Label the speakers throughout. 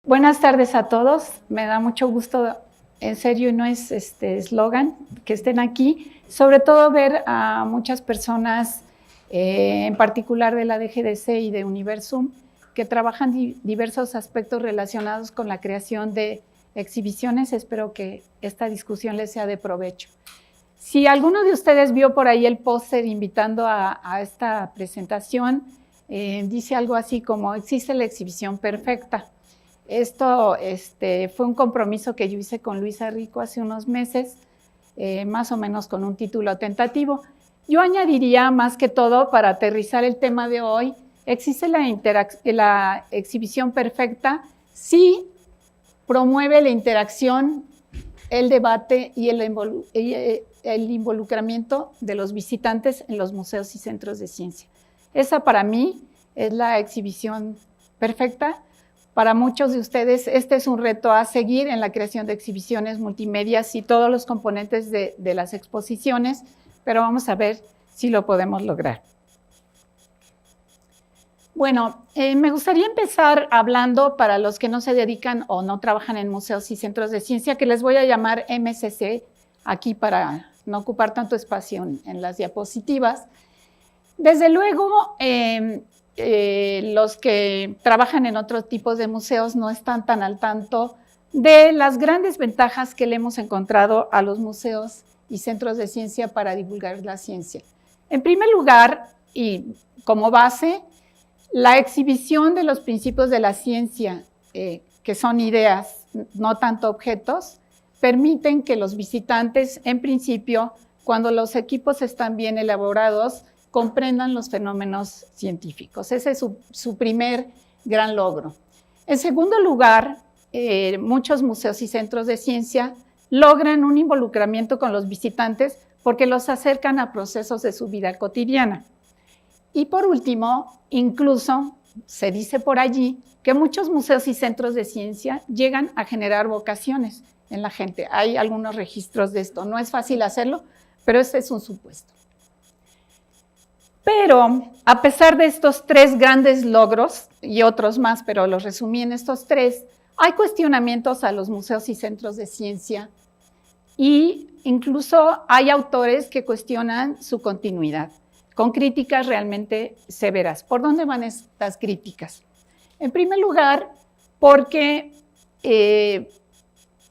Speaker 1: Buenas tardes a todos. Me da mucho gusto, en serio, no es eslogan, que estén aquí. Sobre todo ver a muchas personas, en particular de la DGDC y de Universum, que trabajan diversos aspectos relacionados con la creación de exhibiciones. Espero que esta discusión les sea de provecho. Si alguno de ustedes vio por ahí el póster invitando a esta presentación, dice algo así como: existe la exhibición perfecta. Esto fue un compromiso que yo hice con Luisa Rico hace unos meses, más o menos con un título tentativo. Yo añadiría, más que todo, para aterrizar el tema de hoy, existe la exhibición perfecta si promueve la interacción, el debate y el involucramiento de los visitantes en los museos y centros de ciencia. Esa para mí es la exhibición perfecta. Para muchos de ustedes este es un reto a seguir en la creación de exhibiciones multimedias y todos los componentes de las exposiciones, pero vamos a ver si lo podemos lograr. Bueno, me gustaría empezar hablando, para los que no se dedican o no trabajan en museos y centros de ciencia, que les voy a llamar MCC aquí para no ocupar tanto espacio en las diapositivas. Desde luego, los que trabajan en otros tipos de museos no están tan al tanto de las grandes ventajas que le hemos encontrado a los museos y centros de ciencia para divulgar la ciencia. En primer lugar, y como base, la exhibición de los principios de la ciencia, que son ideas, no tanto objetos, permiten que los visitantes, en principio, cuando los equipos están bien elaborados, comprendan los fenómenos científicos. Ese es su primer gran logro. En segundo lugar, muchos museos y centros de ciencia logran un involucramiento con los visitantes porque los acercan a procesos de su vida cotidiana. Y por último, incluso se dice por allí que muchos museos y centros de ciencia llegan a generar vocaciones en la gente. Hay algunos registros de esto. No es fácil hacerlo, pero este es un supuesto. Pero a pesar de estos tres grandes logros, y otros más, pero los resumí en estos tres, hay cuestionamientos a los museos y centros de ciencia, e incluso hay autores que cuestionan su continuidad, con críticas realmente severas. ¿Por dónde van estas críticas? En primer lugar, porque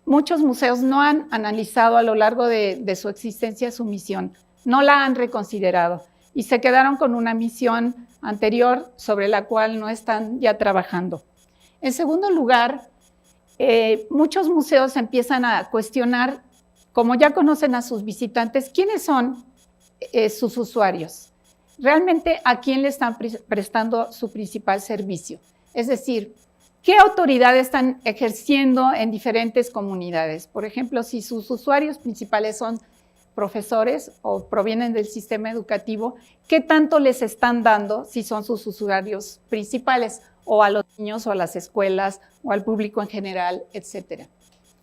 Speaker 1: muchos museos no han analizado a lo largo de su existencia su misión, no la han reconsiderado, y se quedaron con una misión anterior sobre la cual no están ya trabajando. En segundo lugar, muchos museos empiezan a cuestionar, como ya conocen a sus visitantes, quiénes son sus usuarios, realmente a quién le están prestando su principal servicio. Es decir, ¿qué autoridad están ejerciendo en diferentes comunidades? Por ejemplo, si sus usuarios principales son profesores o provienen del sistema educativo, ¿qué tanto les están dando si son sus usuarios principales, o a los niños o a las escuelas o al público en general, etcétera?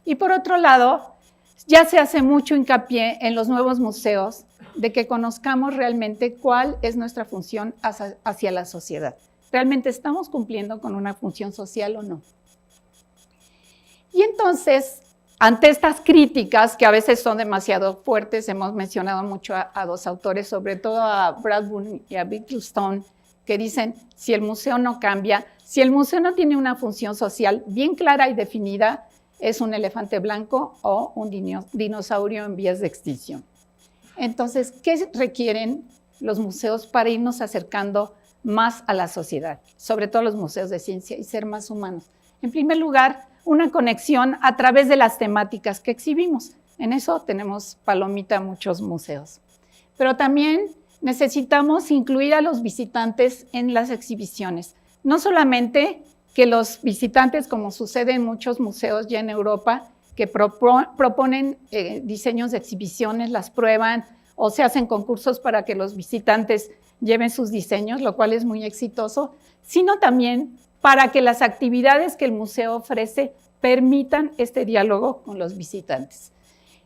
Speaker 1: Y por otro lado, ya se hace mucho hincapié en los nuevos museos de que conozcamos realmente cuál es nuestra función hacia la sociedad. ¿Realmente estamos cumpliendo con una función social o no? Y entonces, ante estas críticas, que a veces son demasiado fuertes, hemos mencionado mucho a dos autores, sobre todo a Bradburn y a Bicklestone, que dicen: si el museo no cambia, si el museo no tiene una función social bien clara y definida, es un elefante blanco o un dinosaurio en vías de extinción. Entonces, ¿qué requieren los museos para irnos acercando más a la sociedad? Sobre todo los museos de ciencia, y ser más humanos. En primer lugar, una conexión a través de las temáticas que exhibimos. En eso tenemos palomita muchos museos. Pero también necesitamos incluir a los visitantes en las exhibiciones. No solamente que los visitantes, como sucede en muchos museos ya en Europa, que proponen diseños de exhibiciones, las prueban o se hacen concursos para que los visitantes lleven sus diseños, lo cual es muy exitoso, sino también para que las actividades que el museo ofrece permitan este diálogo con los visitantes.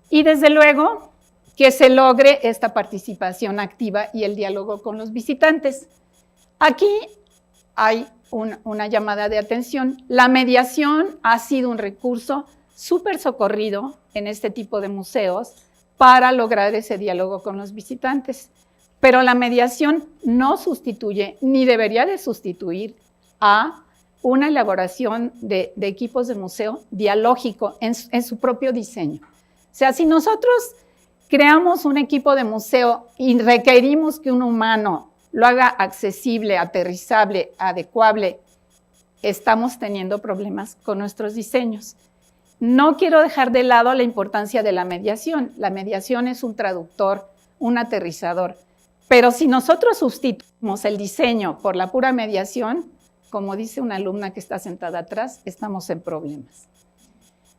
Speaker 1: Y desde luego que se logre esta participación activa y el diálogo con los visitantes. Aquí hay una llamada de atención. La mediación ha sido un recurso súper socorrido en este tipo de museos para lograr ese diálogo con los visitantes. Pero la mediación no sustituye, ni debería de sustituir a una elaboración de equipos de museo dialógico en su propio diseño. O sea, si nosotros creamos un equipo de museo y requerimos que un humano lo haga accesible, aterrizable, adecuable, estamos teniendo problemas con nuestros diseños. No quiero dejar de lado la importancia de la mediación. La mediación es un traductor, un aterrizador. Pero si nosotros sustituimos el diseño por la pura mediación, como dice una alumna que está sentada atrás, estamos en problemas.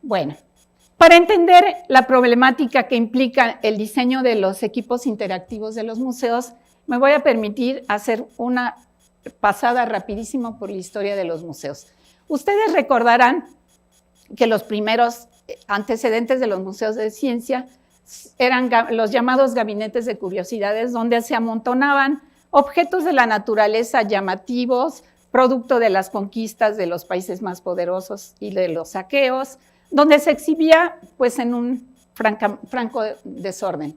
Speaker 1: Bueno, para entender la problemática que implica el diseño de los equipos interactivos de los museos, me voy a permitir hacer una pasada rapidísimo por la historia de los museos. Ustedes recordarán que los primeros antecedentes de los museos de ciencia eran los llamados gabinetes de curiosidades, donde se amontonaban objetos de la naturaleza llamativos, producto de las conquistas de los países más poderosos y de los saqueos, donde se exhibía pues, en un franco desorden.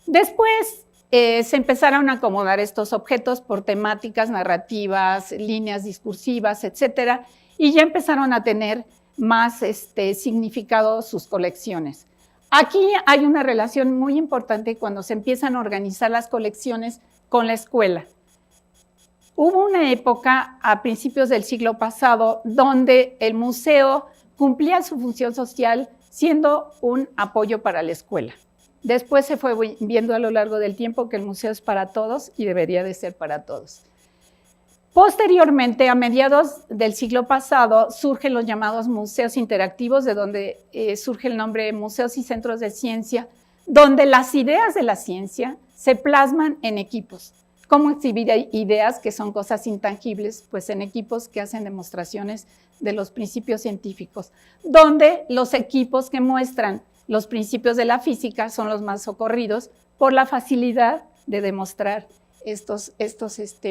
Speaker 1: Después se empezaron a acomodar estos objetos por temáticas, narrativas, líneas discursivas, etcétera, y ya empezaron a tener más significado sus colecciones. Aquí hay una relación muy importante cuando se empiezan a organizar las colecciones con la escuela. Hubo una época a principios del siglo pasado donde el museo cumplía su función social siendo un apoyo para la escuela. Después se fue viendo a lo largo del tiempo que el museo es para todos y debería de ser para todos. Posteriormente, a mediados del siglo pasado, surgen los llamados museos interactivos, de donde surge el nombre de museos y centros de ciencia, donde las ideas de la ciencia se plasman en equipos. ¿Cómo exhibir ideas que son cosas intangibles? Pues en equipos que hacen demostraciones de los principios científicos, donde los equipos que muestran los principios de la física son los más socorridos por la facilidad de demostrar estos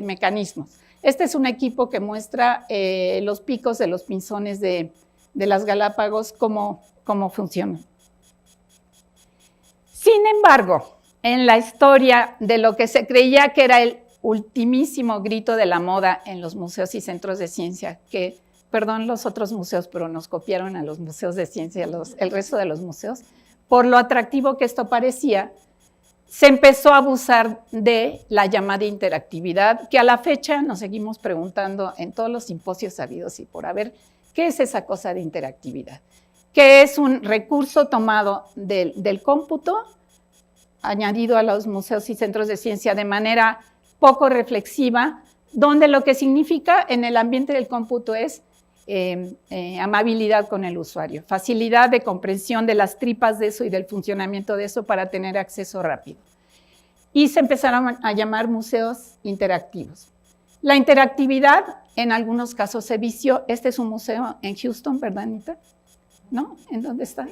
Speaker 1: mecanismos. Este es un equipo que muestra los picos de los pinzones de las Galápagos, cómo funcionan. Sin embargo, en la historia de lo que se creía que era el ultimísimo grito de la moda en los museos y centros de ciencia, que, perdón los otros museos, pero nos copiaron a los museos de ciencia, el resto de los museos, por lo atractivo que esto parecía, se empezó a abusar de la llamada interactividad, que a la fecha nos seguimos preguntando en todos los simposios habidos y por haber, ¿qué es esa cosa de interactividad? Que es un recurso tomado del cómputo, añadido a los museos y centros de ciencia de manera poco reflexiva, donde lo que significa en el ambiente del cómputo es amabilidad con el usuario, facilidad de comprensión de las tripas de eso y del funcionamiento de eso para tener acceso rápido. Y se empezaron a llamar museos interactivos. La interactividad en algunos casos se vició. Este es un museo en Houston, ¿verdad, Anita? ¿No? ¿En dónde está?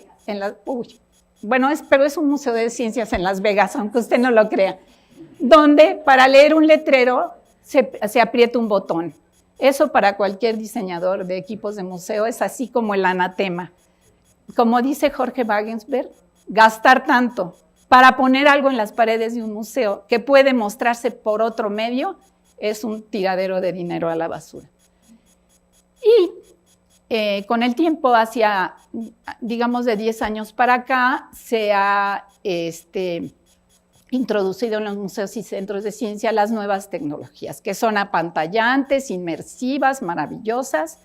Speaker 1: Bueno, pero es un museo de ciencias en Las Vegas, aunque usted no lo crea, donde para leer un letrero se aprieta un botón. Eso para cualquier diseñador de equipos de museo es así como el anatema. Como dice Jorge Wagensberg, gastar tanto para poner algo en las paredes de un museo que puede mostrarse por otro medio es un tiradero de dinero a la basura. Y con el tiempo, hacia, digamos, de 10 años para acá, se ha introducido en los museos y centros de ciencia las nuevas tecnologías, que son apantallantes, inmersivas, maravillosas,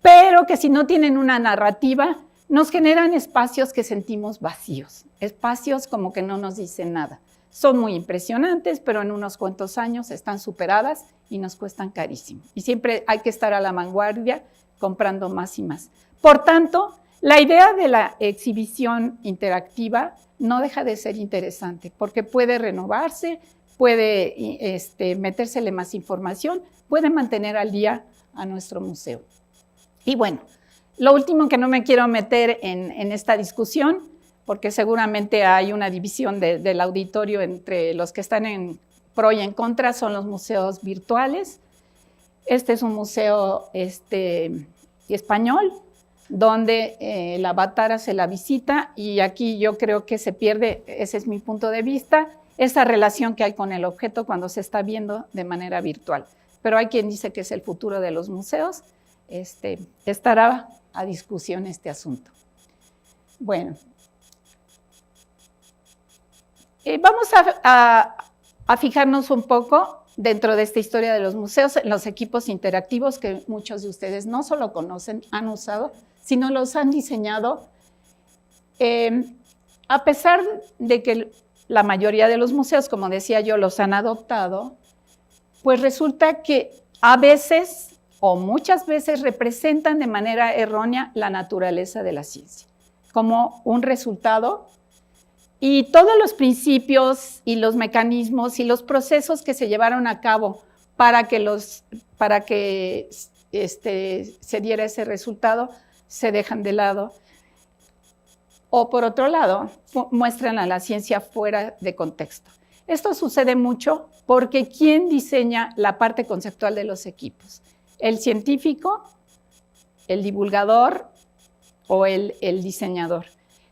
Speaker 1: pero que si no tienen una narrativa, nos generan espacios que sentimos vacíos, espacios como que no nos dicen nada. Son muy impresionantes, pero en unos cuantos años están superadas y nos cuestan carísimo. Y siempre hay que estar a la vanguardia comprando más y más. Por tanto, la idea de la exhibición interactiva no deja de ser interesante, porque puede renovarse, puede metérsele más información, puede mantener al día a nuestro museo. Y bueno, lo último que no me quiero meter en esta discusión, porque seguramente hay una división del auditorio entre los que están en pro y en contra, son los museos virtuales. Este es un museo español, donde la Batara se la visita, y aquí yo creo que se pierde, ese es mi punto de vista, esa relación que hay con el objeto cuando se está viendo de manera virtual. Pero hay quien dice que es el futuro de los museos. Estará a discusión este asunto. Bueno, vamos a fijarnos un poco dentro de esta historia de los museos en los equipos interactivos que muchos de ustedes no solo conocen, han usado, sino los han diseñado. A pesar de que la mayoría de los museos, como decía yo, los han adoptado, pues resulta que a veces o muchas veces representan de manera errónea la naturaleza de la ciencia, como un resultado, y todos los principios y los mecanismos y los procesos que se llevaron a cabo para que se diera ese resultado se dejan de lado. O por otro lado, muestran a la ciencia fuera de contexto. Esto sucede mucho porque ¿quién diseña la parte conceptual de los equipos? ¿El científico, el divulgador o el diseñador?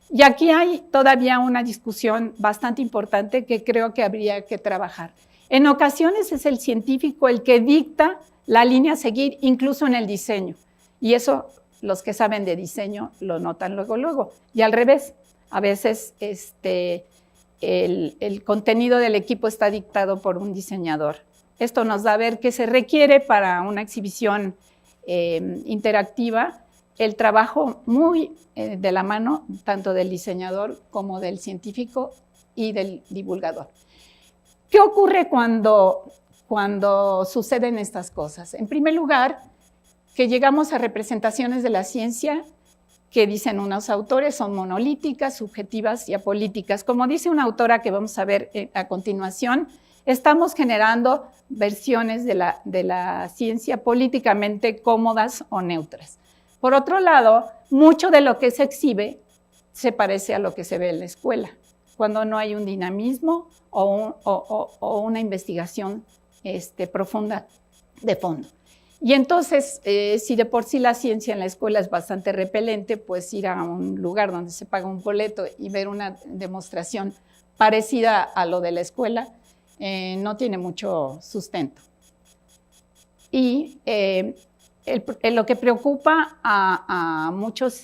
Speaker 1: Y aquí hay todavía una discusión bastante importante que creo que habría que trabajar. En ocasiones es el científico el que dicta la línea a seguir, incluso en el diseño. Y eso los que saben de diseño lo notan luego. Y al revés, a veces el contenido del equipo está dictado por un diseñador. Esto nos da a ver qué se requiere para una exhibición interactiva, el trabajo muy de la mano, tanto del diseñador como del científico y del divulgador. ¿Qué ocurre cuando suceden estas cosas? En primer lugar, que llegamos a representaciones de la ciencia que dicen unos autores son monolíticas, subjetivas y apolíticas. Como dice una autora que vamos a ver a continuación, estamos generando versiones de la ciencia políticamente cómodas o neutras. Por otro lado, mucho de lo que se exhibe se parece a lo que se ve en la escuela, cuando no hay un dinamismo o una investigación profunda de fondo. Y entonces, si de por sí la ciencia en la escuela es bastante repelente, pues ir a un lugar donde se paga un boleto y ver una demostración parecida a lo de la escuela no tiene mucho sustento. Y lo que preocupa a muchos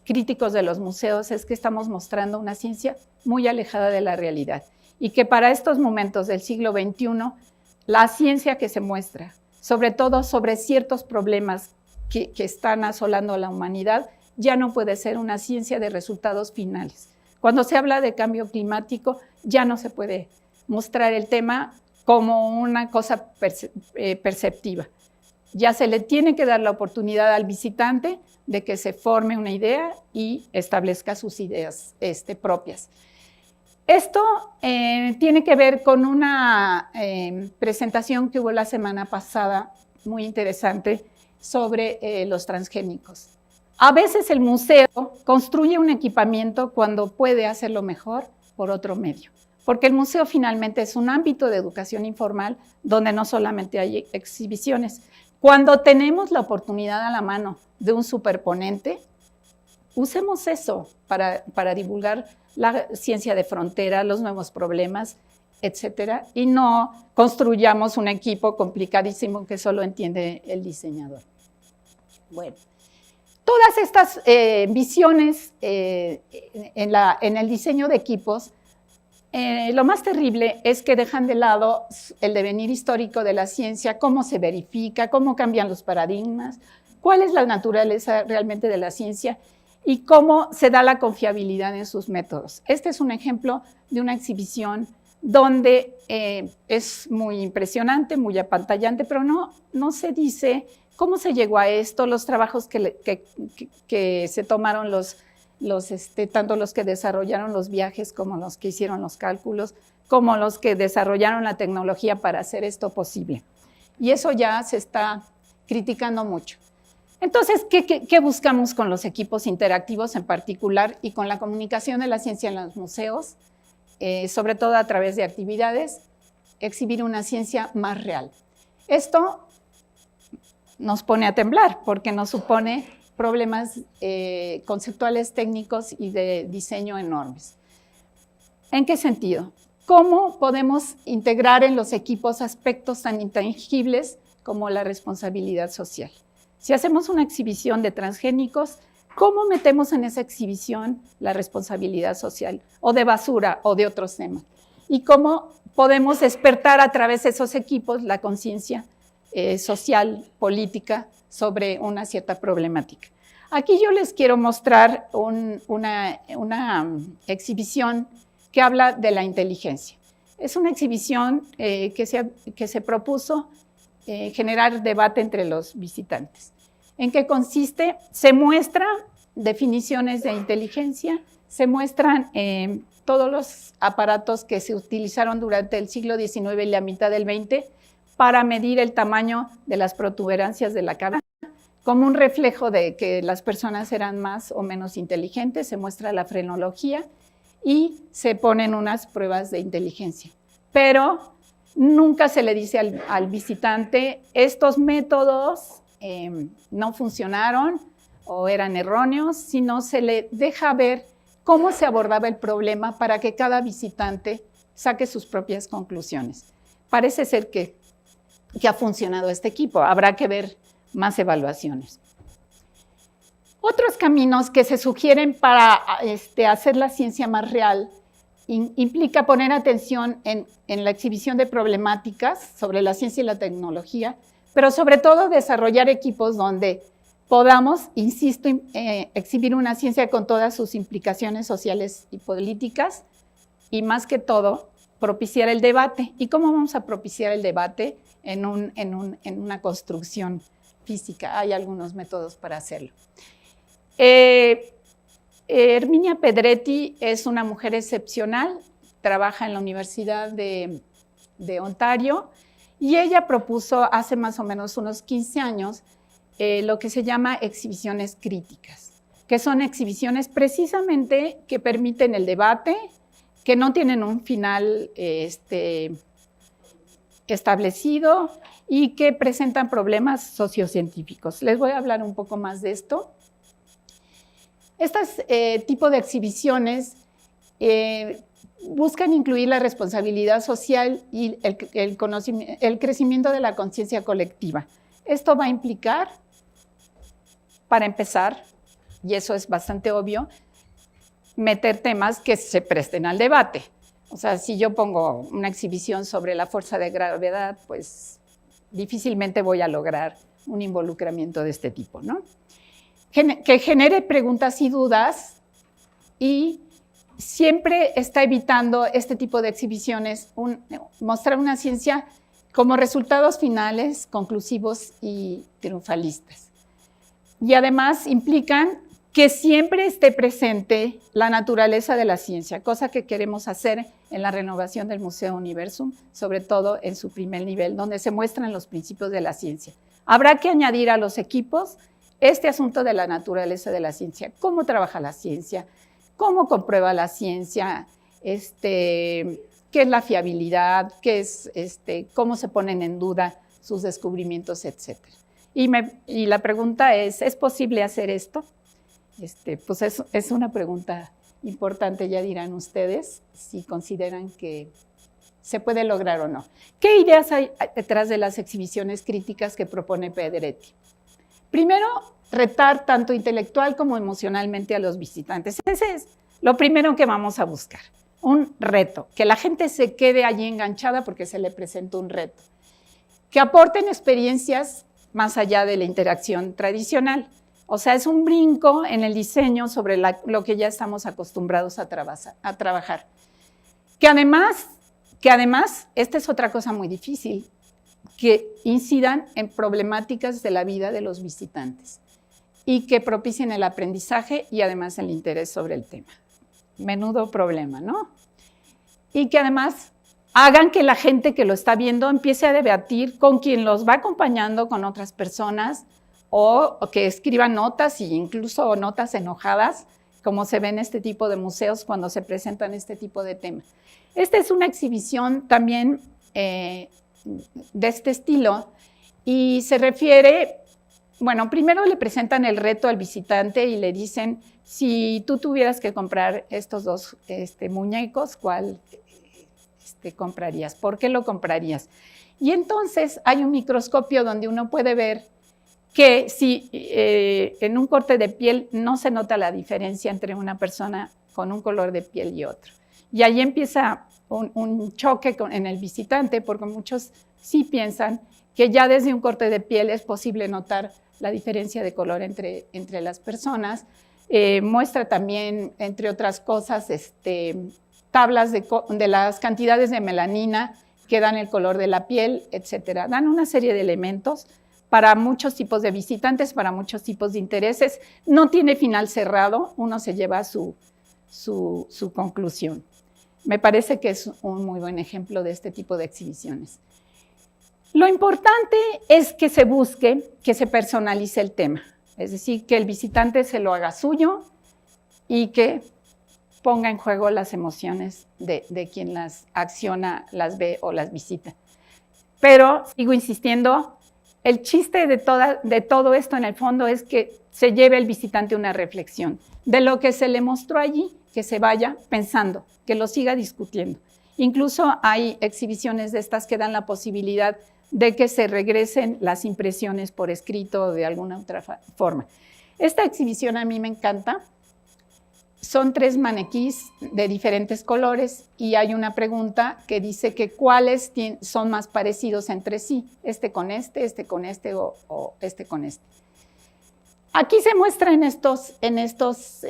Speaker 1: críticos de los museos es que estamos mostrando una ciencia muy alejada de la realidad y que para estos momentos del siglo XXI, la ciencia que se muestra, sobre todo sobre ciertos problemas que están asolando a la humanidad, ya no puede ser una ciencia de resultados finales. Cuando se habla de cambio climático, ya no se puede mostrar el tema como una cosa perceptiva. Ya se le tiene que dar la oportunidad al visitante de que se forme una idea y establezca sus ideas propias. Esto tiene que ver con una presentación que hubo la semana pasada, muy interesante, sobre los transgénicos. A veces el museo construye un equipamiento cuando puede hacerlo mejor por otro medio, porque el museo finalmente es un ámbito de educación informal donde no solamente hay exhibiciones. Cuando tenemos la oportunidad a la mano de un superponente, usemos eso para divulgar la ciencia de frontera, los nuevos problemas, etcétera, y no construyamos un equipo complicadísimo que solo entiende el diseñador. Bueno, todas estas visiones en el diseño de equipos, lo más terrible es que dejan de lado el devenir histórico de la ciencia, cómo se verifica, cómo cambian los paradigmas, cuál es la naturaleza realmente de la ciencia y cómo se da la confiabilidad en sus métodos. Este es un ejemplo de una exhibición donde es muy impresionante, muy apantallante, pero no se dice cómo se llegó a esto, los trabajos que se tomaron tanto los que desarrollaron los viajes como los que hicieron los cálculos, como los que desarrollaron la tecnología para hacer esto posible. Y eso ya se está criticando mucho. Entonces, ¿qué buscamos con los equipos interactivos en particular y con la comunicación de la ciencia en los museos? Sobre todo a través de actividades, exhibir una ciencia más real. Esto nos pone a temblar, porque nos supone problemas conceptuales, técnicos y de diseño enormes. ¿En qué sentido? ¿Cómo podemos integrar en los equipos aspectos tan intangibles como la responsabilidad social? Si hacemos una exhibición de transgénicos, ¿cómo metemos en esa exhibición la responsabilidad social? O de basura, o de otros temas. Y cómo podemos despertar a través de esos equipos la conciencia social, política, sobre una cierta problemática. Aquí yo les quiero mostrar una exhibición que habla de la inteligencia. Es una exhibición que se propuso generar debate entre los visitantes. ¿En qué consiste? Se muestran definiciones de inteligencia, se muestran todos los aparatos que se utilizaron durante el siglo XIX y la mitad del XX para medir el tamaño de las protuberancias de la cabeza. Como un reflejo de que las personas eran más o menos inteligentes, se muestra la frenología y se ponen unas pruebas de inteligencia. Pero nunca se le dice al visitante, estos métodos no funcionaron o eran erróneos, sino se le deja ver cómo se abordaba el problema para que cada visitante saque sus propias conclusiones. Parece ser que ha funcionado este equipo, habrá que ver más evaluaciones. Otros caminos que se sugieren para hacer la ciencia más real implica poner atención en la exhibición de problemáticas sobre la ciencia y la tecnología, pero sobre todo desarrollar equipos donde podamos, insisto, exhibir una ciencia con todas sus implicaciones sociales y políticas y más que todo, propiciar el debate. ¿Y cómo vamos a propiciar el debate en una construcción física? Hay algunos métodos para hacerlo. Herminia Pedretti es una mujer excepcional, trabaja en la Universidad de Ontario y ella propuso hace más o menos unos 15 años lo que se llama exhibiciones críticas, que son exhibiciones precisamente que permiten el debate, que no tienen un final establecido y que presentan problemas sociocientíficos. Les voy a hablar un poco más de esto. Este tipo de exhibiciones buscan incluir la responsabilidad social y el crecimiento de la conciencia colectiva. Esto va a implicar, para empezar, y eso es bastante obvio, meter temas que se presten al debate. O sea, si yo pongo una exhibición sobre la fuerza de gravedad, pues difícilmente voy a lograr un involucramiento de este tipo, ¿no? Que genere preguntas y dudas y siempre está evitando este tipo de exhibiciones, mostrar una ciencia como resultados finales, conclusivos y triunfalistas. Y además implican que siempre esté presente la naturaleza de la ciencia, cosa que queremos hacer en la renovación del Museo Universum, sobre todo en su primer nivel, donde se muestran los principios de la ciencia. Habrá que añadir a los equipos este asunto de la naturaleza de la ciencia, cómo trabaja la ciencia, cómo comprueba la ciencia, qué es la fiabilidad, qué es, cómo se ponen en duda sus descubrimientos, etc. Y la pregunta ¿es posible hacer esto? Pues es una pregunta importante, ya dirán ustedes, si consideran que se puede lograr o no. ¿Qué ideas hay detrás de las exhibiciones críticas que propone Pedretti? Primero, retar tanto intelectual como emocionalmente a los visitantes. Ese es lo primero que vamos a buscar, un reto, que la gente se quede allí enganchada porque se le presentó un reto, que aporten experiencias más allá de la interacción tradicional. O sea, es un brinco en el diseño sobre lo que ya estamos acostumbrados a trabajar. Que además, esta es otra cosa muy difícil, que incidan en problemáticas de la vida de los visitantes y que propicien el aprendizaje y además el interés sobre el tema. Menudo problema, ¿no? Y que además hagan que la gente que lo está viendo empiece a debatir con quien los va acompañando, con otras personas, o que escriban notas e incluso notas enojadas, como se ve en este tipo de museos cuando se presentan este tipo de temas. Esta es una exhibición también de este estilo y se refiere bueno, primero le presentan el reto al visitante y le dicen, si tú tuvieras que comprar estos dos muñecos, ¿cuál comprarías? ¿Por qué lo comprarías? Y entonces hay un microscopio donde uno puede ver que si en un corte de piel no se nota la diferencia entre una persona con un color de piel y otro. Y ahí empieza un choque en el visitante, porque muchos sí piensan que ya desde un corte de piel es posible notar la diferencia de color entre las personas. Muestra también, entre otras cosas, tablas de las cantidades de melanina que dan el color de la piel, etcétera. Dan una serie de elementos para muchos tipos de visitantes, para muchos tipos de intereses. No tiene final cerrado, uno se lleva su conclusión. Me parece que es un muy buen ejemplo de este tipo de exhibiciones. Lo importante es que se busque, que se personalice el tema, es decir, que el visitante se lo haga suyo y que ponga en juego las emociones de quien las acciona, las ve o las visita. Pero, sigo insistiendo, el chiste de todo esto en el fondo es que se lleve el visitante una reflexión de lo que se le mostró allí, que se vaya pensando, que lo siga discutiendo. Incluso hay exhibiciones de estas que dan la posibilidad de que se regresen las impresiones por escrito o de alguna otra forma. Esta exhibición a mí me encanta. Son 3 maniquís de diferentes colores y hay una pregunta que dice que cuáles son más parecidos entre sí, con este con este o este con este. Aquí se muestra en estos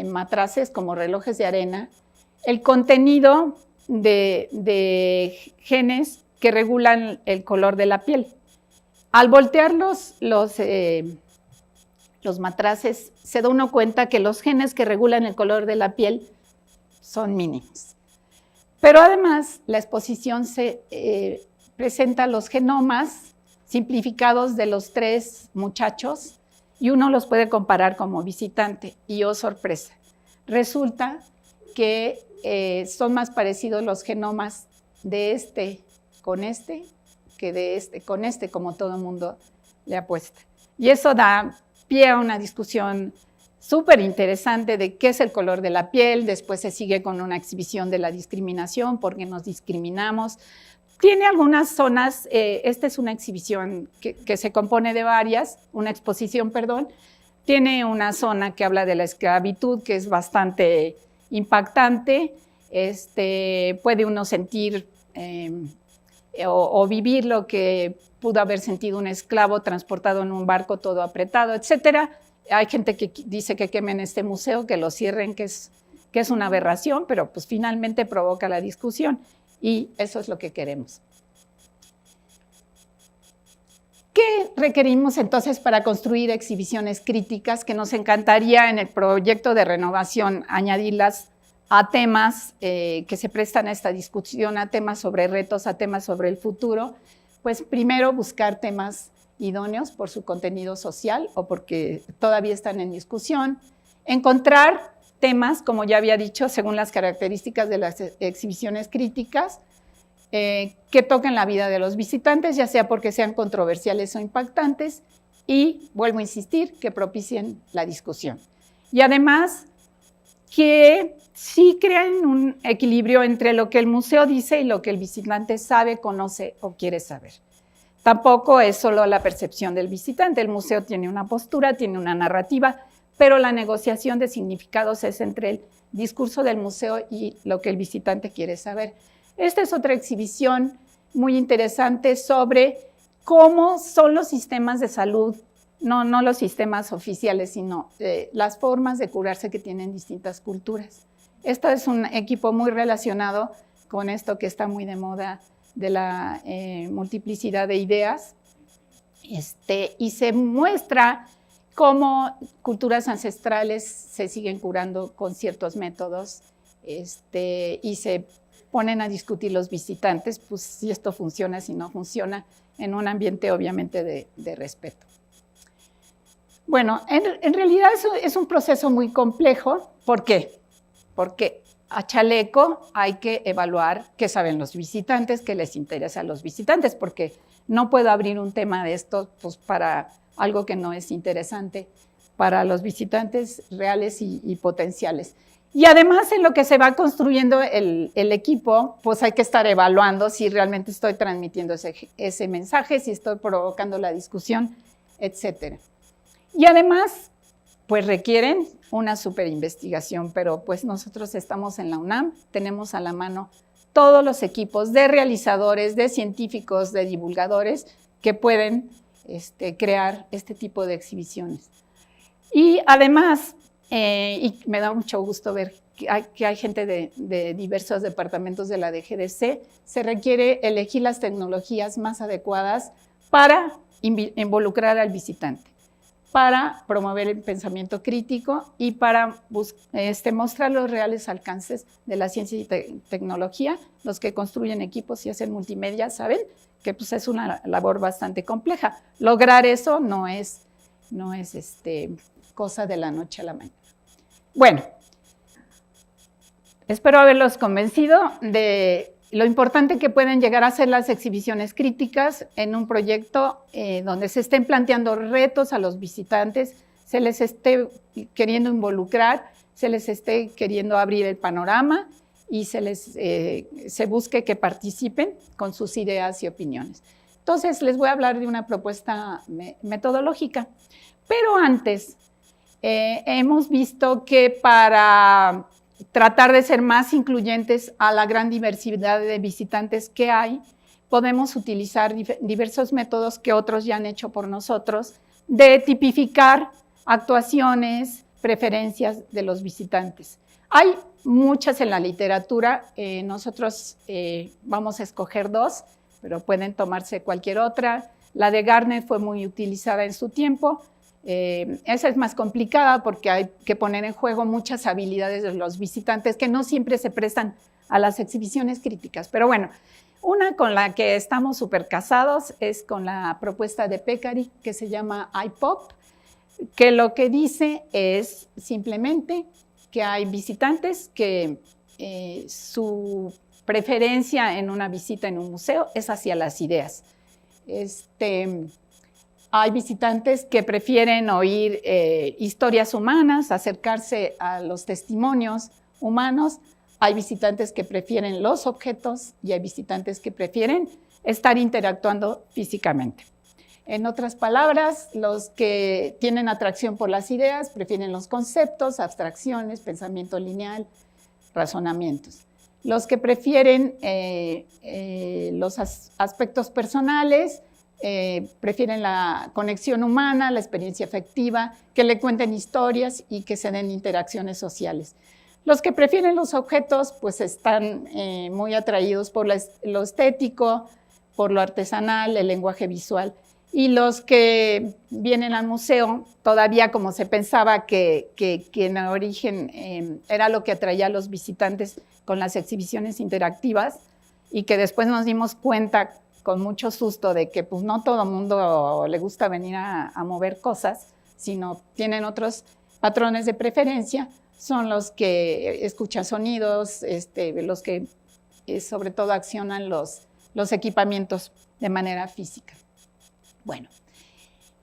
Speaker 1: matraces como relojes de arena el contenido de genes que regulan el color de la piel. Al voltear los matraces, se da uno cuenta que los genes que regulan el color de la piel son mínimos. Pero además, la exposición presenta los genomas simplificados de los 3 muchachos y uno los puede comparar como visitante. Y oh, sorpresa, resulta que son más parecidos los genomas de con que de con como todo el mundo le apuesta. Y eso da pie a una discusión súper interesante de qué es el color de la piel. Después se sigue con una exhibición de la discriminación, por qué nos discriminamos. Tiene algunas zonas, esta es una exhibición que se compone de varias, una exposición, perdón. Tiene una zona que habla de la esclavitud, que es bastante impactante. Puede uno sentir o vivir lo que pudo haber sentido un esclavo transportado en un barco todo apretado, etcétera. Hay gente que dice que quemen este museo, que lo cierren, que es una aberración, pero pues finalmente provoca la discusión y eso es lo que queremos. ¿Qué requerimos entonces para construir exhibiciones críticas? Que nos encantaría en el proyecto de renovación añadirlas a temas que se prestan a esta discusión, a temas sobre retos, a temas sobre el futuro. Pues primero buscar temas idóneos por su contenido social o porque todavía están en discusión. Encontrar temas, como ya había dicho, según las características de las exhibiciones críticas, que toquen la vida de los visitantes, ya sea porque sean controversiales o impactantes, y, vuelvo a insistir, que propicien la discusión. Y además, que sí crean un equilibrio entre lo que el museo dice y lo que el visitante sabe, conoce o quiere saber. Tampoco es solo la percepción del visitante, el museo tiene una postura, tiene una narrativa, pero la negociación de significados es entre el discurso del museo y lo que el visitante quiere saber. Esta es otra exhibición muy interesante sobre cómo son los sistemas de salud, no los sistemas oficiales, sino las formas de curarse que tienen distintas culturas. Esto es un equipo muy relacionado con esto que está muy de moda de la multiplicidad de ideas, y se muestra cómo culturas ancestrales se siguen curando con ciertos métodos y se ponen a discutir los visitantes, pues si esto funciona, si no funciona, en un ambiente obviamente de respeto. Bueno, en realidad es un proceso muy complejo. ¿Por qué? Porque a chaleco hay que evaluar qué saben los visitantes, qué les interesa a los visitantes, porque no puedo abrir un tema de esto pues, para algo que no es interesante para los visitantes reales y potenciales. Y además, en lo que se va construyendo el equipo, pues hay que estar evaluando si realmente estoy transmitiendo ese mensaje, si estoy provocando la discusión, etcétera. Y además, pues requieren una superinvestigación, pero pues nosotros estamos en la UNAM, tenemos a la mano todos los equipos de realizadores, de científicos, de divulgadores que pueden crear este tipo de exhibiciones. Y además, y me da mucho gusto ver que hay gente de diversos departamentos de la DGDC, se requiere elegir las tecnologías más adecuadas para involucrar al visitante, para promover el pensamiento crítico y para mostrar los reales alcances de la ciencia y tecnología. Los que construyen equipos y hacen multimedia saben que pues, es una labor bastante compleja. Lograr eso no es cosa de la noche a la mañana. Bueno, espero haberlos convencido de lo importante que pueden llegar a ser las exhibiciones críticas en un proyecto donde se estén planteando retos a los visitantes, se les esté queriendo involucrar, se les esté queriendo abrir el panorama y se busque que participen con sus ideas y opiniones. Entonces, les voy a hablar de una propuesta metodológica, pero antes hemos visto que para tratar de ser más incluyentes a la gran diversidad de visitantes que hay, podemos utilizar diversos métodos que otros ya han hecho por nosotros de tipificar actuaciones, preferencias de los visitantes. Hay muchas en la literatura, nosotros vamos a escoger dos, pero pueden tomarse cualquier otra. La de Gardner fue muy utilizada en su tiempo. Esa es más complicada porque hay que poner en juego muchas habilidades de los visitantes que no siempre se prestan a las exhibiciones críticas. Pero bueno, una con la que estamos súper casados es con la propuesta de Peccari, que se llama IPOP, que lo que dice es simplemente que hay visitantes que su preferencia en una visita en un museo es hacia las ideas. Hay visitantes que prefieren oír historias humanas, acercarse a los testimonios humanos. Hay visitantes que prefieren los objetos y hay visitantes que prefieren estar interactuando físicamente. En otras palabras, los que tienen atracción por las ideas prefieren los conceptos, abstracciones, pensamiento lineal, razonamientos. Los que prefieren los aspectos personales prefieren la conexión humana, la experiencia afectiva, que le cuenten historias y que se den interacciones sociales. Los que prefieren los objetos, pues están muy atraídos por lo estético, por lo artesanal, el lenguaje visual. Y los que vienen al museo, todavía como se pensaba que en origen era lo que atraía a los visitantes con las exhibiciones interactivas, y que después nos dimos cuenta con mucho susto de que pues, no todo el mundo le gusta venir a mover cosas, sino tienen otros patrones de preferencia, son los que escuchan sonidos, los que sobre todo accionan los equipamientos de manera física. Bueno,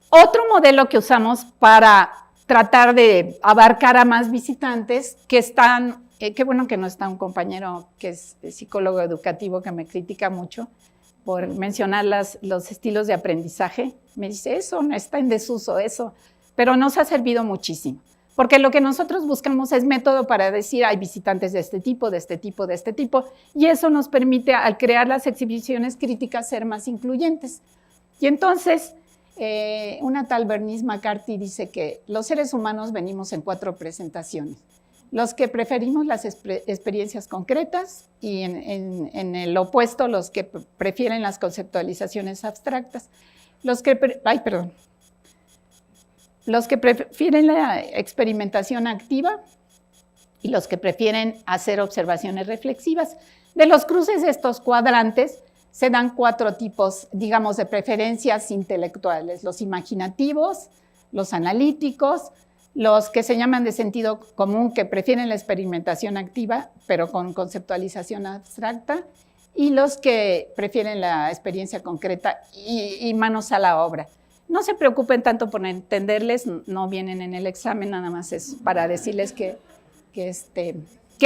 Speaker 1: otro modelo que usamos para tratar de abarcar a más visitantes, que están, qué bueno que no está un compañero que es psicólogo educativo que me critica mucho por mencionar los estilos de aprendizaje. Me dice, eso no está en desuso, eso, pero nos ha servido muchísimo. Porque lo que nosotros buscamos es método para decir, hay visitantes de este tipo, de este tipo, de este tipo, y eso nos permite, al crear las exhibiciones críticas, ser más incluyentes. Y entonces, una tal Bernice McCarthy dice que los seres humanos venimos en 4 presentaciones. Los que preferimos las experiencias concretas y en el opuesto, los que prefieren las conceptualizaciones abstractas. Los que prefieren la experimentación activa y los que prefieren hacer observaciones reflexivas. De los cruces de estos cuadrantes se dan 4 tipos, digamos, de preferencias intelectuales: los imaginativos, los analíticos, los que se llaman de sentido común, que prefieren la experimentación activa, pero con conceptualización abstracta, y los que prefieren la experiencia concreta y manos a la obra. No se preocupen tanto por entenderles, no vienen en el examen, nada más es para decirles que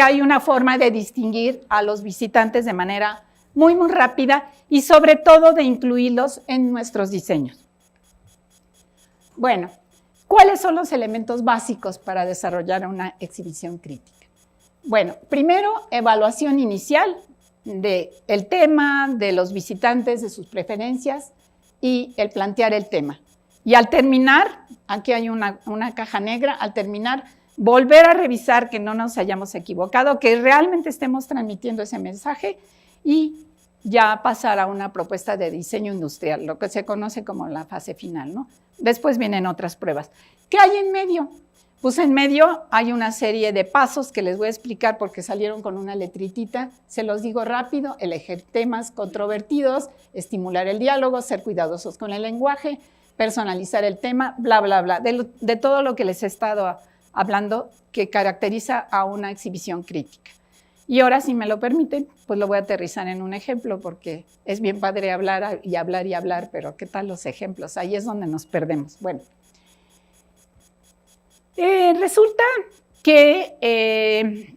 Speaker 1: hay una forma de distinguir a los visitantes de manera muy, muy rápida y sobre todo de incluirlos en nuestros diseños. Bueno, ¿cuáles son los elementos básicos para desarrollar una exhibición crítica? Bueno, primero, evaluación inicial del tema, de los visitantes, de sus preferencias y el plantear el tema. Y al terminar, aquí hay una caja negra, al terminar, volver a revisar que no nos hayamos equivocado, que realmente estemos transmitiendo ese mensaje y ya pasar a una propuesta de diseño industrial, lo que se conoce como la fase final, ¿no? Después vienen otras pruebas. ¿Qué hay en medio? Pues en medio hay una serie de pasos que les voy a explicar porque salieron con una letritita. Se los digo rápido: elegir temas controvertidos, estimular el diálogo, ser cuidadosos con el lenguaje, personalizar el tema, bla, bla, bla, de todo lo que les he estado hablando que caracteriza a una exhibición crítica. Y ahora, si me lo permiten, pues lo voy a aterrizar en un ejemplo, porque es bien padre hablar y hablar y hablar, pero ¿qué tal los ejemplos? Ahí es donde nos perdemos. Bueno, resulta que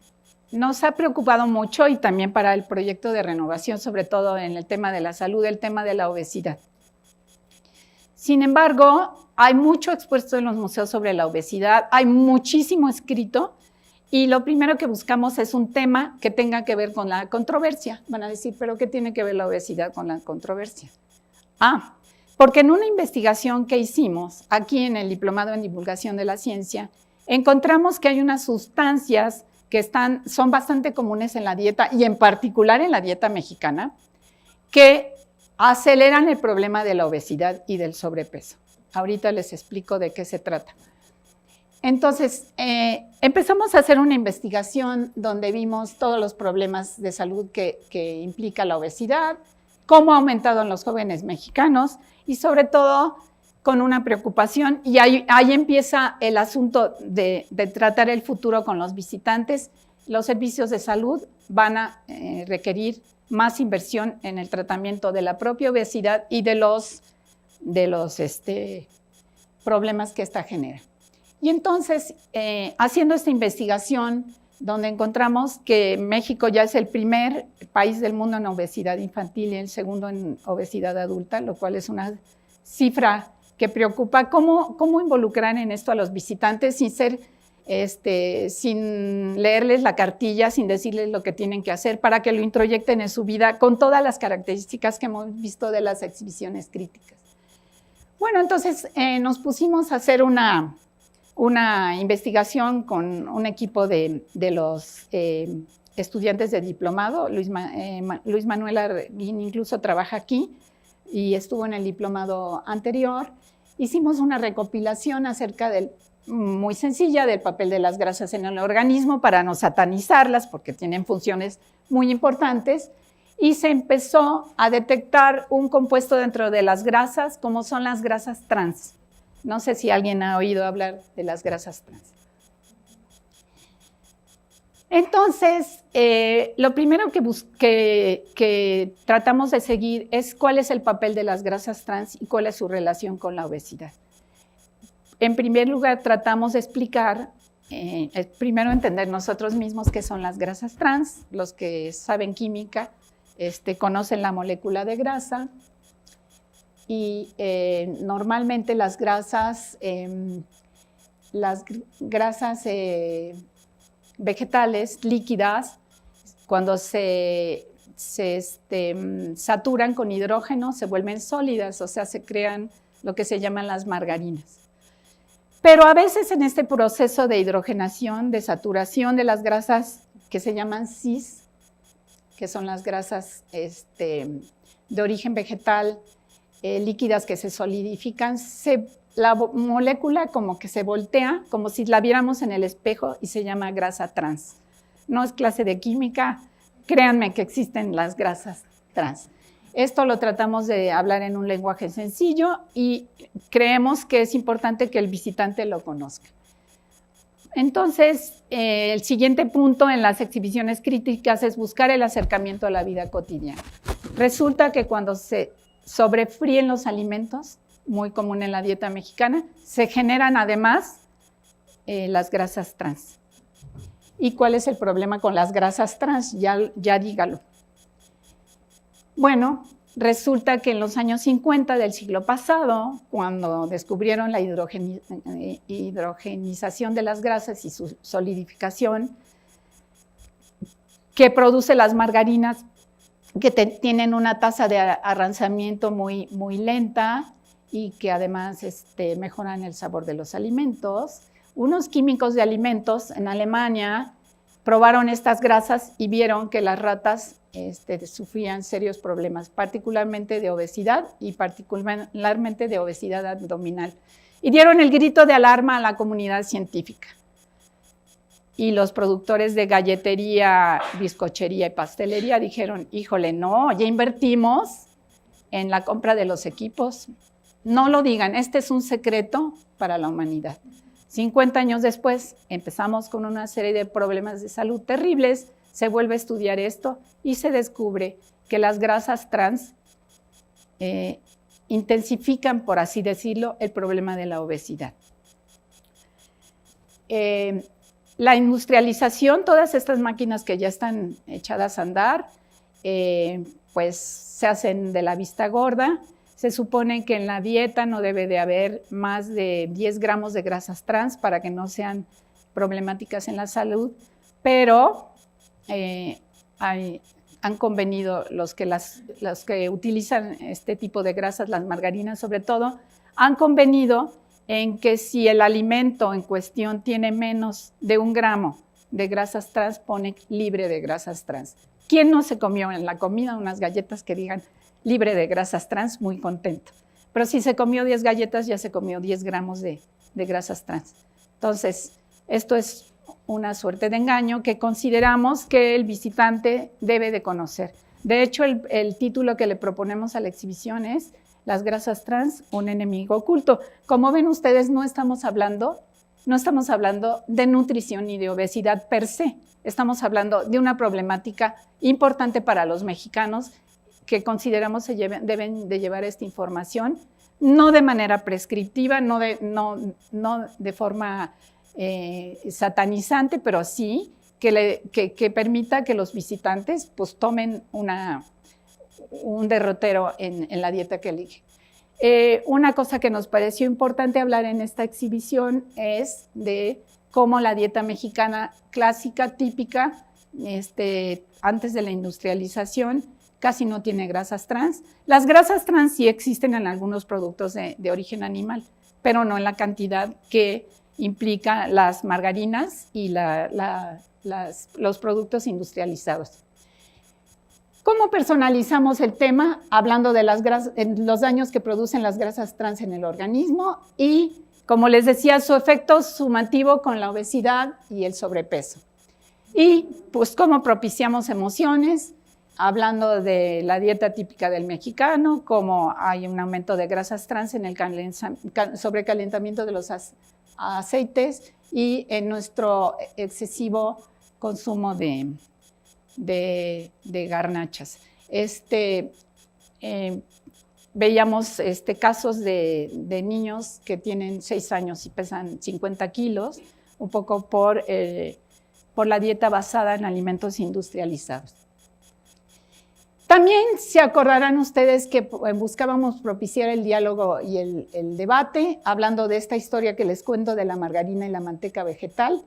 Speaker 1: nos ha preocupado mucho, y también para el proyecto de renovación, sobre todo en el tema de la salud, el tema de la obesidad. Sin embargo, hay mucho expuesto en los museos sobre la obesidad, hay muchísimo escrito, y lo primero que buscamos es un tema que tenga que ver con la controversia. Van a decir, ¿pero qué tiene que ver la obesidad con la controversia? Porque en una investigación que hicimos aquí en el Diplomado en Divulgación de la Ciencia, encontramos que hay unas sustancias que son bastante comunes en la dieta, y en particular en la dieta mexicana, que aceleran el problema de la obesidad y del sobrepeso. Ahorita les explico de qué se trata. Entonces, empezamos a hacer una investigación donde vimos todos los problemas de salud que implica la obesidad, cómo ha aumentado en los jóvenes mexicanos y sobre todo con una preocupación, y ahí empieza el asunto de tratar el futuro con los visitantes. Los servicios de salud van a requerir más inversión en el tratamiento de la propia obesidad y de los problemas que esta genera. Y entonces, haciendo esta investigación, donde encontramos que México ya es el primer país del mundo en obesidad infantil y el segundo en obesidad adulta, lo cual es una cifra que preocupa. ¿Cómo involucrar en esto a los visitantes sin leerles la cartilla, sin decirles lo que tienen que hacer, para que lo introyecten en su vida con todas las características que hemos visto de las exhibiciones críticas? Bueno, entonces nos pusimos a hacer una investigación con un equipo de los estudiantes de diplomado. Luis Manuel Arguín incluso trabaja aquí y estuvo en el diplomado anterior. Hicimos una recopilación muy sencilla del papel de las grasas en el organismo para no satanizarlas, porque tienen funciones muy importantes, y se empezó a detectar un compuesto dentro de las grasas, como son las grasas trans. No sé si alguien ha oído hablar de las grasas trans. Entonces, lo primero que tratamos de seguir es cuál es el papel de las grasas trans y cuál es su relación con la obesidad. En primer lugar, tratamos de explicar, primero entender nosotros mismos qué son las grasas trans. Los que saben química conocen la molécula de grasa. Y normalmente las grasas vegetales líquidas, cuando se saturan con hidrógeno, se vuelven sólidas, o sea, se crean lo que se llaman las margarinas. Pero a veces en este proceso de hidrogenación, de saturación de las grasas que se llaman cis, que son las grasas de origen vegetal, líquidas que se solidifican, la molécula como que se voltea, como si la viéramos en el espejo, y se llama grasa trans. No es clase de química, créanme que existen las grasas trans. Esto lo tratamos de hablar en un lenguaje sencillo y creemos que es importante que el visitante lo conozca. Entonces, el siguiente punto en las exhibiciones críticas es buscar el acercamiento a la vida cotidiana. Resulta que cuando se sobrefríen los alimentos, muy común en la dieta mexicana, se generan además las grasas trans. ¿Y cuál es el problema con las grasas trans? Ya dígalo. Bueno, resulta que en los años 50 del siglo pasado, cuando descubrieron la hidrogenización de las grasas y su solidificación, que produce las margarinas, que tienen una tasa de arranzamiento muy, muy lenta y que además mejoran el sabor de los alimentos. Unos químicos de alimentos en Alemania probaron estas grasas y vieron que las ratas sufrían serios problemas, particularmente de obesidad y particularmente de obesidad abdominal. Y dieron el grito de alarma a la comunidad científica. Y los productores de galletería, bizcochería y pastelería dijeron, híjole, no, ya invertimos en la compra de los equipos. No lo digan, este es un secreto para la humanidad. 50 años después empezamos con una serie de problemas de salud terribles, se vuelve a estudiar esto y se descubre que las grasas trans intensifican, por así decirlo, el problema de la obesidad. La industrialización, todas estas máquinas que ya están echadas a andar, pues se hacen de la vista gorda. Se supone que en la dieta no debe de haber más de 10 gramos de grasas trans para que no sean problemáticas en la salud, pero han convenido los que utilizan este tipo de grasas, las margarinas sobre todo, han convenido en que si el alimento en cuestión tiene menos de 1 gramo de grasas trans, pone libre de grasas trans. ¿Quién no se comió en la comida unas galletas que digan libre de grasas trans? Muy contento. Pero si se comió 10 galletas, ya se comió 10 gramos de grasas trans. Entonces, esto es una suerte de engaño que consideramos que el visitante debe de conocer. De hecho, el título que le proponemos a la exhibición es Las grasas trans, un enemigo oculto. Como ven ustedes, no estamos hablando de nutrición ni de obesidad per se. Estamos hablando de una problemática importante para los mexicanos que consideramos deben de llevar esta información, no de manera prescriptiva, no de forma satanizante, pero sí que permita que los visitantes pues, tomen un derrotero en la dieta que eligen. Una cosa que nos pareció importante hablar en esta exhibición es de cómo la dieta mexicana clásica, típica, antes de la industrialización, casi no tiene grasas trans. Las grasas trans sí existen en algunos productos de origen animal, pero no en la cantidad que implica las margarinas y los productos industrializados. ¿Cómo personalizamos el tema? Hablando de los daños que producen las grasas trans en el organismo y, como les decía, su efecto sumativo con la obesidad y el sobrepeso. Y, pues, cómo propiciamos emociones, hablando de la dieta típica del mexicano, cómo hay un aumento de grasas trans en el sobrecalentamiento de los aceites y en nuestro excesivo consumo de garnachas. Veíamos casos de niños que tienen 6 años y pesan 50 kilos, un poco por la dieta basada en alimentos industrializados. También se acordarán ustedes que buscábamos propiciar el diálogo y el debate, hablando de esta historia que les cuento de la margarina y la manteca vegetal,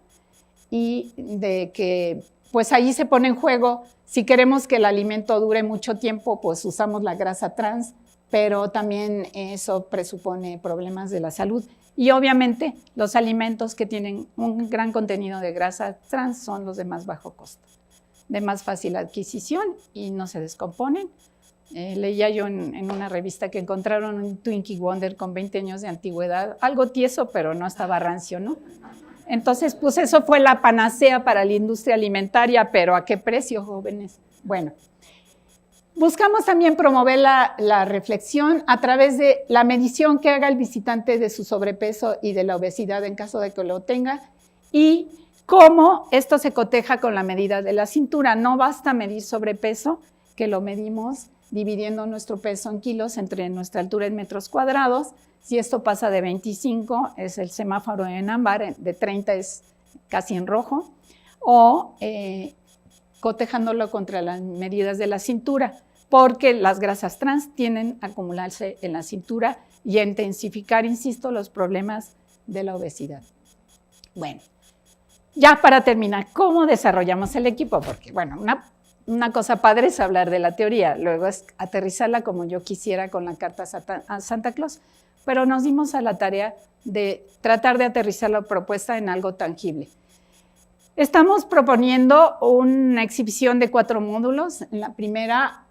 Speaker 1: y de que pues ahí se pone en juego, si queremos que el alimento dure mucho tiempo, pues usamos la grasa trans, pero también eso presupone problemas de la salud. Y obviamente los alimentos que tienen un gran contenido de grasa trans son los de más bajo costo, de más fácil adquisición y no se descomponen. Leía yo en una revista que encontraron un Twinkie Wonder con 20 años de antigüedad, algo tieso, pero no estaba rancio, ¿no? Entonces, pues eso fue la panacea para la industria alimentaria, pero ¿a qué precio, jóvenes? Bueno, buscamos también promover la reflexión a través de la medición que haga el visitante de su sobrepeso y de la obesidad en caso de que lo tenga, y cómo esto se coteja con la medida de la cintura. No basta medir sobrepeso, que lo medimos dividiendo nuestro peso en kilos entre nuestra altura en metros cuadrados. Si esto pasa de 25, es el semáforo en ámbar, de 30 es casi en rojo, o cotejándolo contra las medidas de la cintura, porque las grasas trans tienden a acumularse en la cintura y a intensificar, insisto, los problemas de la obesidad. Bueno, ya para terminar, ¿cómo desarrollamos el equipo? Porque, bueno, una cosa padre es hablar de la teoría, luego es aterrizarla como yo quisiera con la carta a Santa Claus, pero nos dimos a la tarea de tratar de aterrizar la propuesta en algo tangible. Estamos proponiendo una exhibición de 4 módulos. En la primera,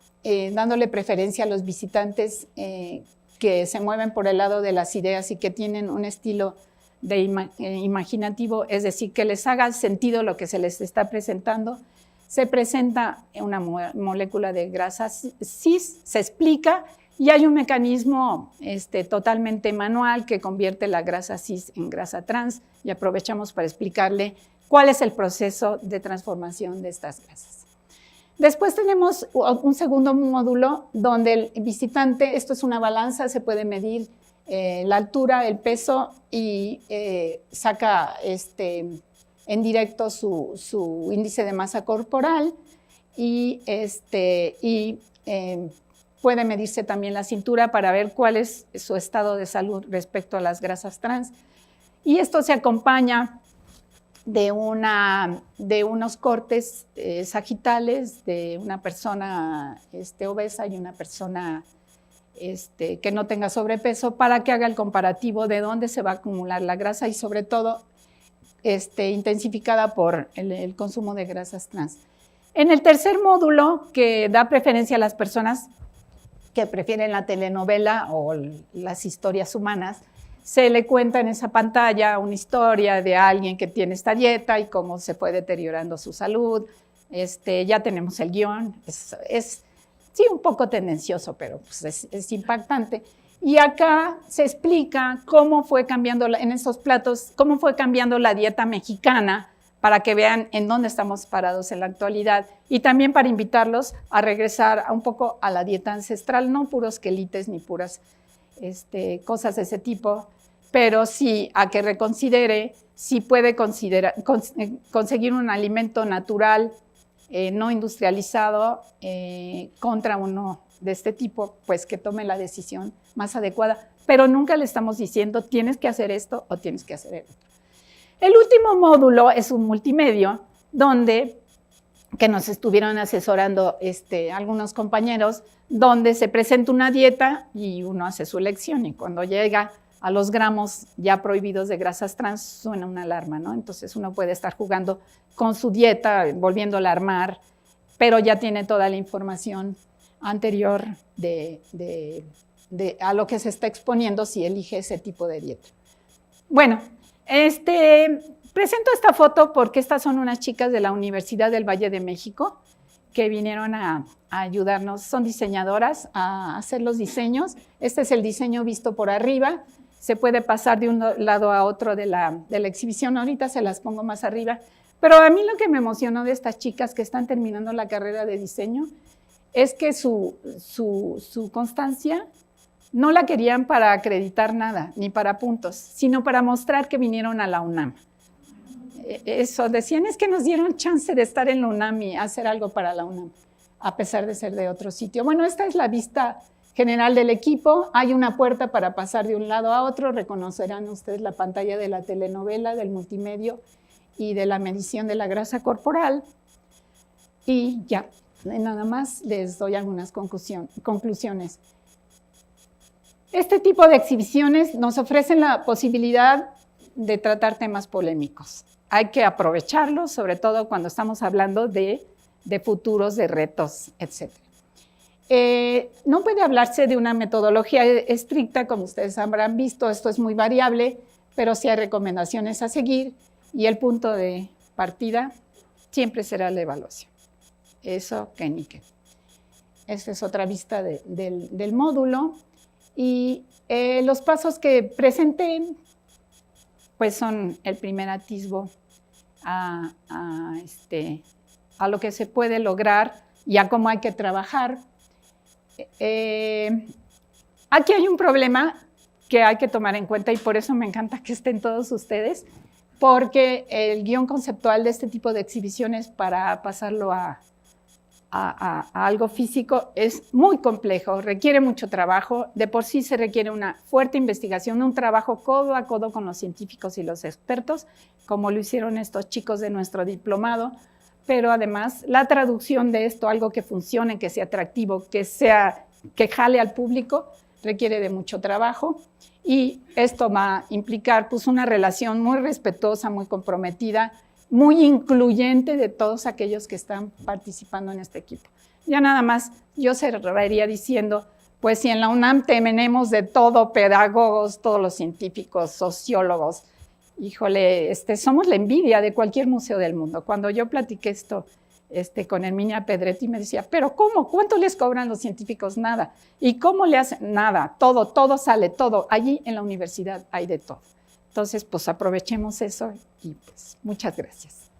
Speaker 1: dándole preferencia a los visitantes que se mueven por el lado de las ideas y que tienen un estilo imaginativo, es decir, que les haga sentido lo que se les está presentando. Se presenta una molécula de grasa cis, se explica, y hay un mecanismo totalmente manual que convierte la grasa cis en grasa trans, y aprovechamos para explicarle cuál es el proceso de transformación de estas grasas. Después tenemos un segundo módulo donde el visitante, esto es una balanza, se puede medir la altura, el peso y saca en directo su índice de masa corporal y puede medirse también la cintura para ver cuál es su estado de salud respecto a las grasas trans. Y esto se acompaña de unos cortes sagitales de una persona obesa y una persona que no tenga sobrepeso, para que haga el comparativo de dónde se va a acumular la grasa y sobre todo intensificada por el consumo de grasas trans. En el tercer módulo, que da preferencia a las personas que prefieren la telenovela o las historias humanas, se le cuenta en esa pantalla una historia de alguien que tiene esta dieta y cómo se fue deteriorando su salud. Ya tenemos el guión, es sí un poco tendencioso, pero pues es impactante. Y acá se explica cómo fue cambiando, en estos platos, cómo fue cambiando la dieta mexicana para que vean en dónde estamos parados en la actualidad y también para invitarlos a regresar un poco a la dieta ancestral, no puros quelites ni puras cosas de ese tipo, pero sí a que reconsidere si puede conseguir un alimento natural, no industrializado, contra uno de este tipo, pues que tome la decisión más adecuada, pero nunca le estamos diciendo tienes que hacer esto o tienes que hacer esto. El último módulo es un multimedio que nos estuvieron asesorando algunos compañeros, donde se presenta una dieta y uno hace su elección, y cuando llega a los gramos ya prohibidos de grasas trans suena una alarma, ¿no? Entonces uno puede estar jugando con su dieta, volviéndola a armar, pero ya tiene toda la información anterior a lo que se está exponiendo si elige ese tipo de dieta. Bueno, presento esta foto porque estas son unas chicas de la Universidad del Valle de México que vinieron a ayudarnos, son diseñadoras, a hacer los diseños. Este es el diseño visto por arriba, se puede pasar de un lado a otro de la exhibición, ahorita se las pongo más arriba, pero a mí lo que me emocionó de estas chicas que están terminando la carrera de diseño es que su constancia no la querían para acreditar nada, ni para puntos, sino para mostrar que vinieron a la UNAM. Eso, decían, es que nos dieron chance de estar en la UNAM y hacer algo para la UNAM, a pesar de ser de otro sitio. Bueno, esta es la vista general del equipo. Hay una puerta para pasar de un lado a otro. Reconocerán ustedes la pantalla de la telenovela, del multimedio y de la medición de la grasa corporal. Y ya, nada más les doy algunas conclusiones. Este tipo de exhibiciones nos ofrecen la posibilidad de tratar temas polémicos. Hay que aprovecharlos, sobre todo cuando estamos hablando de futuros, de retos, etc. No puede hablarse de una metodología estricta, como ustedes habrán visto, esto es muy variable, pero sí hay recomendaciones a seguir y el punto de partida siempre será la evaluación. Eso que ni qué. Esta es otra vista del módulo y los pasos que presenté pues son el primer atisbo a lo que se puede lograr y a cómo hay que trabajar. Aquí hay un problema que hay que tomar en cuenta y por eso me encanta que estén todos ustedes, porque el guión conceptual de este tipo de exhibiciones para pasarlo a algo físico es muy complejo, requiere mucho trabajo, de por sí se requiere una fuerte investigación, un trabajo codo a codo con los científicos y los expertos, como lo hicieron estos chicos de nuestro diplomado, pero además la traducción de esto, algo que funcione, que sea atractivo, que jale al público, requiere de mucho trabajo. Y esto va a implicar pues, una relación muy respetuosa, muy comprometida, muy incluyente de todos aquellos que están participando en este equipo. Ya nada más, yo cerraría diciendo, pues si en la UNAM tenemos de todo, pedagogos, todos los científicos, sociólogos, híjole, somos la envidia de cualquier museo del mundo. Cuando yo platiqué esto con Herminia Pedretti me decía, ¿pero cómo? ¿Cuánto les cobran los científicos? Nada. ¿Y cómo le hacen? Nada. Todo sale, todo. Allí en la universidad hay de todo. Entonces, pues aprovechemos eso y pues muchas gracias.